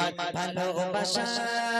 আমার ভালোবাসা সালাম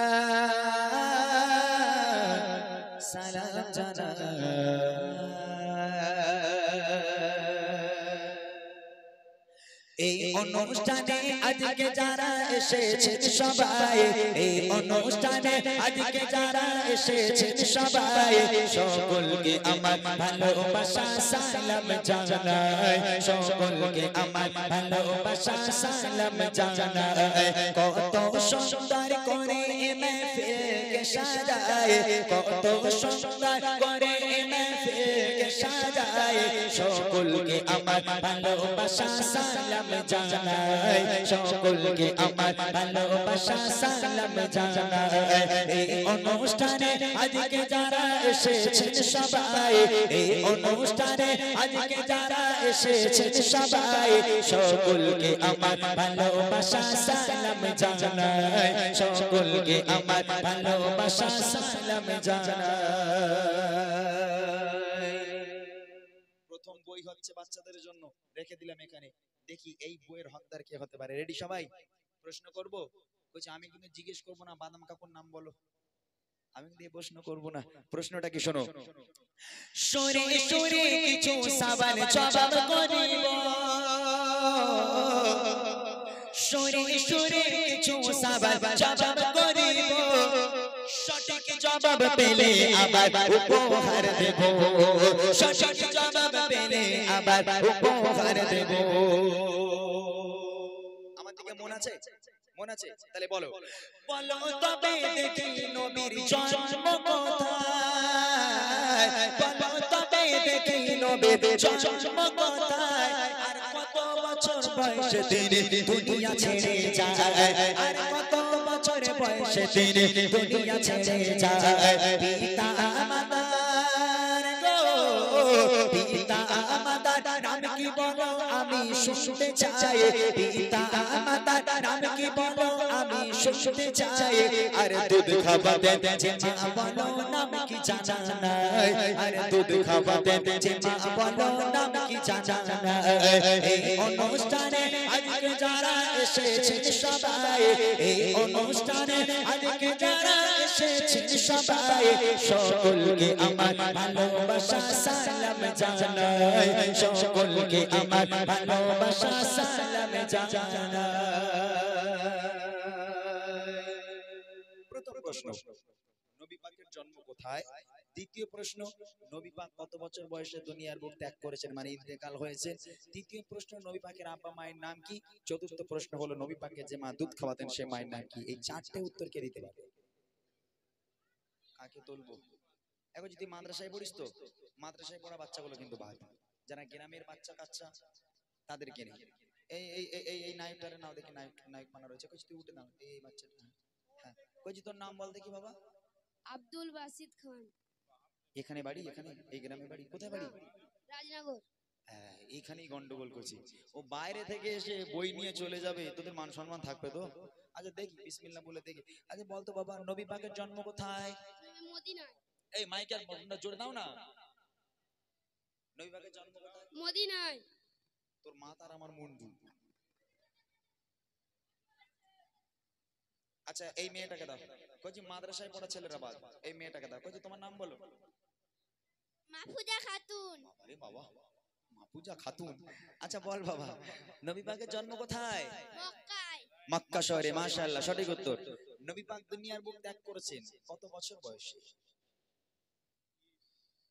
এই অনুষ্ঠানে আজকে যারা এসেছেন সবাই, এই অনুষ্ঠানে আজকে যারা এসেছেন সবাই, সকলকে আমার ভালোবাসা সালাম জানাই, সকলকে আমার ভালোবাসা সালাম জানাই। কত সুন্দর করে মেহফিলকে সাজায়, কত সুন্দর করে মেহফিলকে সাজায়, সকলকে আমার ভালোবাসা সালাম জানাই, সকলকে আমার ভালোবাসা সালাম জানাই। এই অনুষ্ঠানে আজকে যারা এসেছেন সবাই, এই অনুষ্ঠানে আজকে যারা এসেছেন সবাই, সকলকে আমার ভালোবাসা সালাম জানাই, সকলকে আমার ভালোবাসা সালাম জানাই। প্রথম বই হচ্ছে বাচ্চাদের জন্য, রেখে দিলাম এখানে। দেখি এই বইয়ের হকদার কে হতে পারে। রেডি সবাই? প্রশ্ন করব। কইছে আমি কিন্তু জিজ্ঞেস করব না বাদাম কাকুর নাম বলো, আমি দিয়ে প্রশ্ন করব না। প্রশ্নটা কি শোনো। সরে সরে কিছু সওয়াল জবাব করিব, সরে সরে কিছু সওয়াল জবাব করিব, সঠিক জবাব পেলে আবার উপহার দেব, সঠিক জবাব পেলে আবার উপহার দেব। আমার দিকে মন আছে? মন আছে? তাহলে বলো। বলো তবে দেখি নবীর জন্ম কোথায়, বলো তবে দেখি নবীর জন্ম কোথায়, আর কত বছর বয়সে তিনি দুনিয়া ছেড়ে যায়, আর কত বছর বয়সে তিনি দুনিয়া ছেড়ে যায়। পিতা আমাদের গো, পিতা আমাদের নাম কি বলো আমি শুনতে চাই, পিতা আমাদের নাম কি বলো আমি শুনতে চাই। আর দুধ খাওয়াতে যে মা বলো নাম কি জানা নাই, আর দুধ খাওয়াতে যে মা বলো নাম কি জানা নাই। এই অনুষ্ঠানে আজকে যারা এসেছেন সবাই, এই অনুষ্ঠানে আজকে যারা এসেছেন সবাই, সকলকে আমার ভালোবাসা সালাম জানাই, সকলকে আমার ভালোবাসা সালাম জানাই। প্রথম প্রশ্ন, নবী পাকের জন্ম কোথায়? দ্বিতীয় প্রশ্ন, নবী পাক কত বছর বয়সে দুনিয়ার বুক ত্যাগ করেছেন, মানে ইন্তেকাল হয়েছে। তৃতীয় প্রশ্ন, নবী পাকের আব্বা মায়ের নাম কি? চতুর্থ প্রশ্ন হলো নবী পাকের যে মা দুধ খাওয়াতেন সে মায়ের নাম কি? এই চারটে উত্তর কে দিতে পারবে? কাকে তুলবো? এখন যদি মাদ্রাসায় পড়িস তো মাদ্রাসায় পড়া বাচ্চাগুলো কিন্তু বাদ, যারা গ্রামের বাচ্চা কাচ্চা তাদেরকে নিয়ে। এই এই এই এই নায়কটারে নাও দেখি, নায়ক নায়ক মানা রয়েছে। কইছি তুই উঠে নাও, এই বাচ্চাটা। হ্যাঁ কইছি তোর নাম বল দেখি বাবা। আব্দুল বাসিত খান। এখানে বাড়ি? এখানে এই গ্রামে বাড়ি? কোথায় বাড়ি? রাজনগর। হ্যাঁ এইখানেই গন্ডগোল করছি। ও বাইরে থেকে এসে বই নিয়ে চলে যাবে, তোদের মান সম্মান থাকবে তো? আচ্ছা দেখি বিসমিল্লাহ বলে দেখি। আচ্ছা বলতো বাবা নবী পাকের জন্ম কোথায়? মদিনায়। এই মাইকের জোরে দাও না। নবী পাকের জন্ম কোথায়? মদিনায়। তোর মা তার আমার মুন্ডু। আচ্ছা এই মেয়েটাকে দাও। কইছি মাদ্রাসায় পড়া ছেলেরা বাদ, এই মেয়েটাকে দাও। কইছি তোমার নাম বলো। মাহফুজা খাতুন। আরে বাবা মাহফুজা খাতুন। আচ্ছা বল বাবা নবী পাকের জন্ম কোথায়? মক্কায়। মক্কা শহরে। মাশাআল্লাহ সঠিক উত্তর। নবী পাক দুনিয়ার বুক ত্যাগ করেছেন কত বছর বয়সে?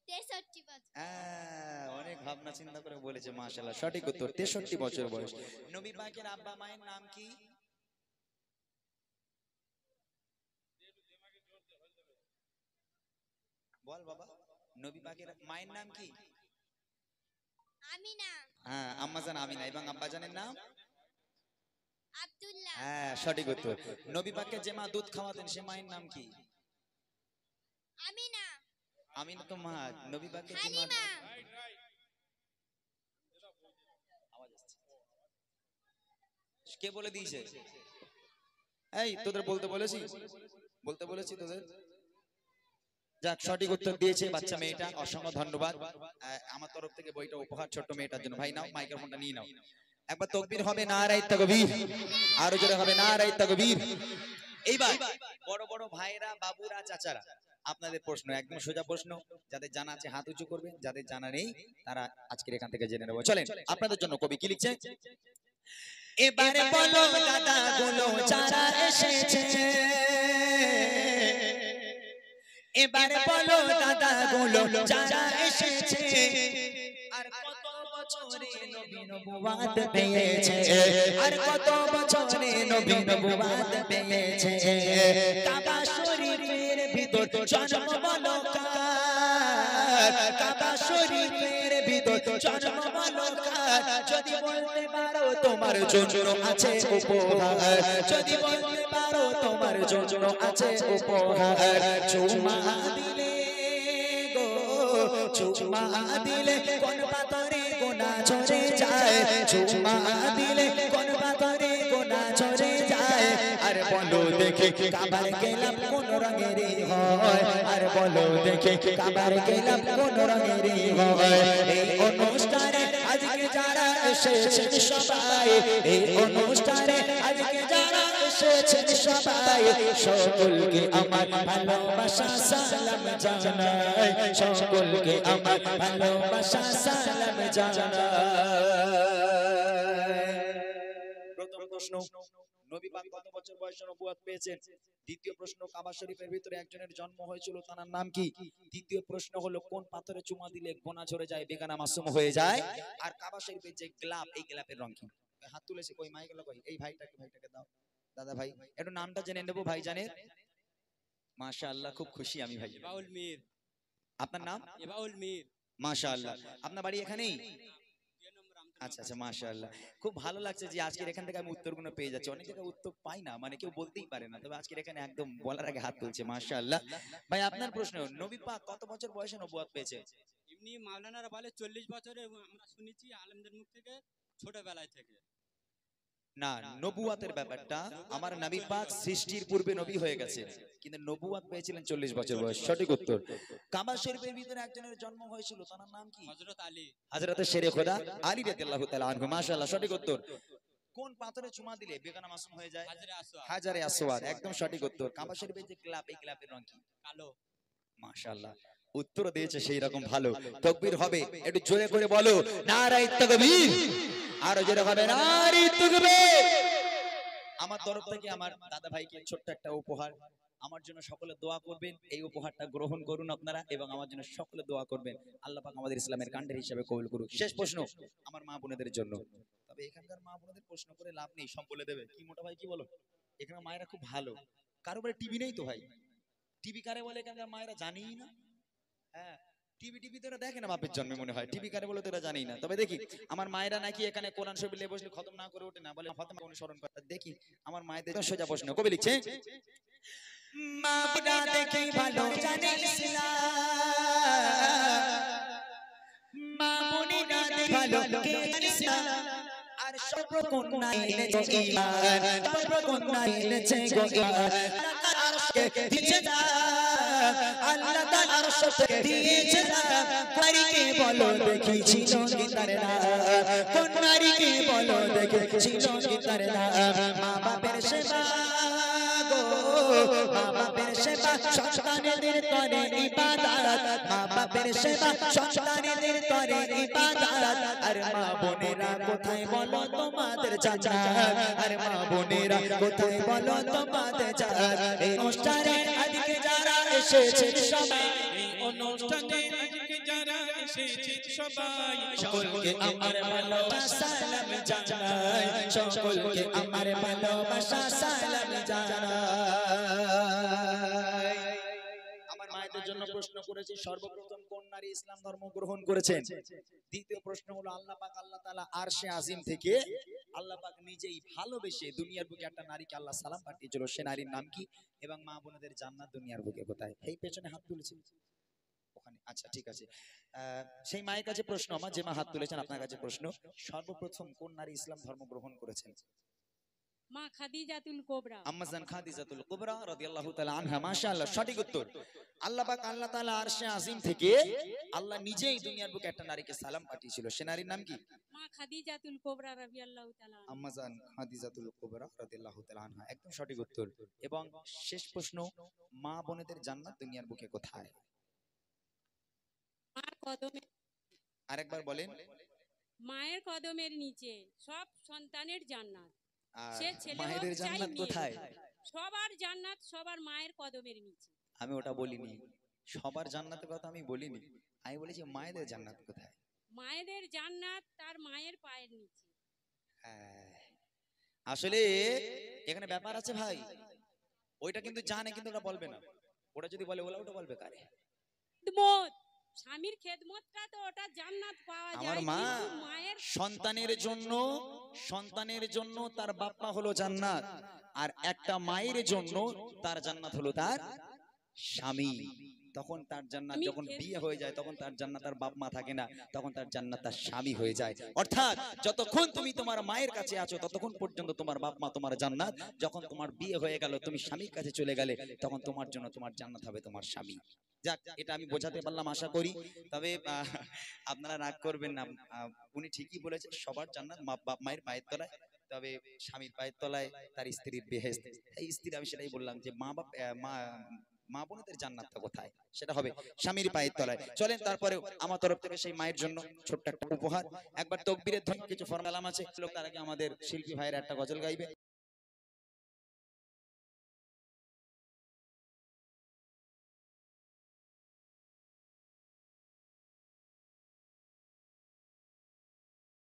63 বছর। হ্যাঁ অনেক ভাবনা চিন্তা করে বলেছে, মাশাআল্লাহ সঠিক উত্তর 63 বছর বয়স। নবী পাকের আব্বা মায়ের নাম কি? বল বাবা নবী পাকের মায়ের নাম কি? আমিনা। হ্যাঁ আম্মাজান আমিনা। এবং আব্বাজানের নাম? আব্দুল্লাহ। হ্যাঁ সঠিক উত্তর। নবী পাককে যে মা দুধ খাওয়াতেন সে মায়ের নাম কি? আমিনা। আমিনা তো মা। নবী পাককে যে মা হালিমা। কে বলে দিয়েছে? এই তোদের বলতে বলেছি? বলতে বলেছি তোদের? যাক সঠিক উত্তর দিয়েছে বাচ্চা মেয়েটা, অসংখ্য ধন্যবাদ। আমার তরফ থেকে বইটা উপহার ছোট্ট মেয়েটার জন্য। ভাই নাও মাইক্রোফোনটা নিয়ে নাও। একবার তাকবীর হবে, নারায়ে তাকবীর, আরো জোরে হবে নারায়ে তাকবীর। এইবার বড় বড় ভাইরা, বাবুরা, চাচারা, আপনাদের প্রশ্ন একদম সোজা প্রশ্ন, যাদের জানা আছে হাত উঁচু করবেন, যাদের জানা নেই তারা আজকের এখান থেকে জেনে নেব। চলেন আপনাদের জন্য কবি কি লিখছে। এবারে বলো দাদা গুলো যারা এসেছে, এবারে বলো দাদা গুলো যারা এসেছে, আর কত বছরে নবী নবুয়াত পেয়েছে, আর কত বছরে নবী নবুয়াত পেয়েছে। কাবা শরীফের ভিতর জন্ম বলো কার, কাবা শরীফের ভিতর জন্ম বলো কার, যদি বলতে পারো তোমার জন্য আছে উপহার, যদি বলতে পারো তোমার জন্য আছে উপহার। চুমা দিলে গো, চুমা দিলে কোন পাথরে গোনা ঝরে যায়, চুমা দিলে কোন পাথরে গোনা ঝরে যায়। আর বলো দেখে কাবার গেলাম কোন রঙের হয়, আর বলো দেখে কাবার গেলাম কোন রঙের হয়। এই অনুষ্ঠানে আজকে যারা এসেছেন সবাই, এই অনুষ্ঠানে আজকে যারা এসেছেন সবাই, সকলকে আমার ভালোবাসা সালাম জানাই, সকলকে আমার ভালোবাসা সালাম জানাই। প্রথম প্রশ্ন, নবী পাক কত বছর বয়সে নবুয়ত পেয়েছেন? দ্বিতীয় প্রশ্ন, কাবা শরীফের ভিতরে একজনের জন্ম হয়েছিল, তার নাম কি? তৃতীয় প্রশ্ন হলো কোন পাথরে চুমা দিলে গোনা ঝরে যায়, বেগানা মাসুম হয়ে যায়? আর কাবা শরীফের যে গ্লাব, এই গ্লাবের রং কি? হাত তুলেছে, কই মাইক গেল কই? এই ভাইটাকে দাও, দাদা ভাই একটু নামটা জেনে নেবো ভাইজানের। মাশাআল্লাহ, খুব খুশি আমি ভাই। এবাউল মীর। আপনার নাম? এবাউল মীর। মাশাআল্লাহ, আপনার বাড়ি এখানেই? আচ্ছা আচ্ছা, মাশাআল্লাহ, খুব ভালো লাগছে যে আজকের এখান থেকে আমি উত্তরগুলো পেয়ে যাচ্ছি। অনেক জায়গায় উত্তর পাই না, মানে কেউ বলতেই পারে না, তবে আজকের এখানে একদম বলার আগে হাত তুলছে। মাশাআল্লাহ ভাই, আপনার প্রশ্ন, নবী পাক কত বছর বয়সে নবুয়ত পেয়েছে? এমনি মাওলানারা বলে 40 বছরে, এবং আমরা শুনেছি আলেমদের মুখ থেকে ছোটবেলায় থেকে। না, নবুয়াতের ব্যাপারটা, আমার নবী পাক সৃষ্টির পূর্বে নবী হয়ে গেছে, কিন্তু নবুয়াত পেয়েছিলেন 40 বছর বয়স। সঠিক উত্তর। কাবা শরীফের ভিতরে একজনের জন্ম হয়েছিল, তার নাম কি? হযরত আলী। হযরত শেরে খোদা আলী রাদিয়াল্লাহু তাআলা আনহু। মাশাআল্লাহ, সঠিক উত্তর। কোন পাথরে চুমা দিলে বেগানা মাসুম হয়ে যায়? হাজরে আসওয়াদ। হাজারে আসওয়াদ, একদম সঠিক উত্তর। কাবা শরীফের যে গ্লাব, এই গ্লাবের রং কি? কালো। মাশাআল্লাহ, উত্তর দিয়েছে সেই রকম ভালো। তাকবীর হবে, একটু জোরে করে বলো নারায়ে তাকবীর, আরো জোরে হবে নারায়ে তাকবীর। আমার তরফ থেকে আমার দাদা ভাইকে ছোট্ট একটা উপহার, আমার জন্য সকলে দোয়া করবেন, এই উপহারটা গ্রহণ করুন আপনারা, এবং আমার জন্য সকলে দোয়া করবেন, আল্লাহ পাক আমাদের ইসলামের কাণ্ডের হিসেবে কবুল করুক। শেষ প্রশ্ন আমার মা বোনেদের জন্য, তবে এখানকার মা বোনেদের প্রশ্ন করে লাভ নেই, সব বলে দেবে। কি মোটা ভাই, কি বলো? এখানে মায়েরা খুব ভালো, কারো বাড়ি টিভি নেই তো ভাই, টিভি কারে বলে এখানকার মায়েরা জানিই না। হ্যাঁ, টিভি তোরা দেখে না বাপের জন্মে, মনে হয় টিভি কারে বলে তোরা জানি না। তবে দেখি আমার মায়েরা নাকি এখানে কোরআন শরীফ নিয়ে বসলে খতম না করে ওঠে না, বলে ফাতেমা অনুসরণ করে। দেখি আমার মায়েদের সোজা প্রশ্ন, কবি লিখছে, মা বোনা দেখি ভালো জানে ইসলাম, মা বোনেরা দেখি ভালো কে জানে ইসলাম, আর সর্বকন্যা এনেছে ঈমান, সর্বকন্যা এনেছে গো ঈমান। আরশকে দিয়েছে না, আল্লাহ তাআলা আরশকে দিয়েছে না। নারীকে বলো দেখি ছিল কি তার নাম, কোন নারীকে বলো দেখি ছিল কি তার নাম। মা বাপের সেবা গো, মা বাপের সেবা সন্তানেদের করে ইবাদত, মা বাপের সেবা সন্তানেদের করে ইবাদত। আর মা বোনেরা কোথায় বলো তোমাদের জান্নাত, আর মা বোনেরা কোথায় বলো তোমাদের জান্নাত। এই অনুষ্ঠানে আজকে যারা এসেছেন সবাই, এই অনুষ্ঠানে আজকে যারা এসেছেন সবাই, সকলকে আমার ভালোবাসা সালাম জানাই, সকলকে আমার ভালোবাসা সালাম জানাই। আমার মায়েদের জন্য প্রশ্ন করেছি, সর্বপ্রথম কোন নারী ইসলাম ধর্ম গ্রহণ করেছেন? দ্বিতীয় প্রশ্ন হলো আল্লাহ পাক আল্লাহ তাআলা আরশে আজিম থেকে আল্লাহ পাক নিজেই ভালোবেসে দুনিয়ার বুকে একটা নারীকে আল্লাহ সালাম পাঠিয়েছিল, সে নারীর নাম কি? এবং মা বোনেদের জান্নাত দুনিয়ার বুকে কোথায়? এই পেছনে হাত তুলেছে ওখানে, আচ্ছা ঠিক আছে। সেই মায়ের কাছে প্রশ্ন আমার, যে মা হাত তুলেছেন আপনার কাছে প্রশ্ন, সর্বপ্রথম কোন নারী ইসলাম ধর্ম গ্রহণ করেছেন? মা খাদিজাতুল কোবরা। আম্মাজান খাদিজাতুল কুবরা রাদিয়াল্লাহু তাআলা আনহা। মাশাআল্লাহ, সঠিক উত্তর। আল্লাহ পাক আল্লাহ তাআলা আরশে আজিম থেকে আল্লাহ নিজেই দুনিয়ার বুকে একটা নারীকে সালাম পাঠিয়েছিল। সে নারীর নাম কি? মা খাদিজাতুল কোবরা রাদিয়াল্লাহু তাআলা আনহা। আম্মাজান খাদিজাতুল কুবরা রাদিয়াল্লাহু তাআলা আনহা, একদম সঠিক উত্তর। এবং শেষ প্রশ্ন, মা বোনেদের জান্নাত দুনিয়ার বুকে কোথায়? মার কদমে, আরেকবার বলেন। মায়ের কদমের নিচে সব সন্তানের জান্নাত। আর সে ছেলে হোক মায়েদের চাই জান্নাত মেয়ে কোথায়? হোক, সবার জান্নাত সবার মায়ের কদমের নিচে। আমি ওটা বলিনি, সবার জান্নাতের কথা আমি বলিনি। আমি বলেছি মায়েদের জান্নাত কোথায়। মায়েদের জান্নাত তার মায়ের পায়ের নিচে। হ্যাঁ, আসলে এখানে ব্যাপার আছে ভাই। ওইটা কিন্তু জানে, কিন্তু ওটা বলবে না। ওটা যদি বলে ওটা বলবে কারে? খেদমত, স্বামীর খেদমতটা তো ওটা জান্নাত পাওয়া যায়। আমার মা কিন্তু মায়ের সন্তানের জন্য তার বাপ্পা হলো জান্নাত, আর একটা মায়ের জন্য তার জান্নাত হলো তার স্বামী। তখন তার জান্নাত, আমি যখন বিয়ে হয়ে যায় তখন তার জান্নাত তার বাপ মা থাকে না, তখন তার জান্নাত তার স্বামী হয়ে যায়। অর্থাৎ যতক্ষণ তুমি তোমার মায়ের কাছে আছো ততক্ষণ পর্যন্ত তোমার বাপ মা তোমার জান্নাত। যখন তোমার বিয়ে হয়ে গেল, তুমি স্বামীর কাছে চলে গেলে, তখন তোমার জন্য তোমার জান্নাত হবে তোমার স্বামী। যাক, এটা আমি বোঝাতে পারলাম আশা করি। তবে আপনারা রাগ করবেন না, উনি ঠিকই বলেছেন, সবার জান্নাত বাপ মায়ের পায়ের তলায়, তবে স্বামীর পায়ের তলায় তার স্ত্রীর বেহেশত। এই স্ত্রী, আমি সেটাই বললাম যে মা বোনদের জান্নাতটা কোথায়, সেটা হবে স্বামীর পায়ের তলায়। চলেন তারপরে আমার তরফ থেকে সেই মায়ের জন্য ছোট্ট একটা উপহার। একবার তাকবীরের ধ্বনি, কিছু ফরমালাম আছে, তার আগে আমাদের শিল্পী ভাইয়ের একটা গজল গাইবে।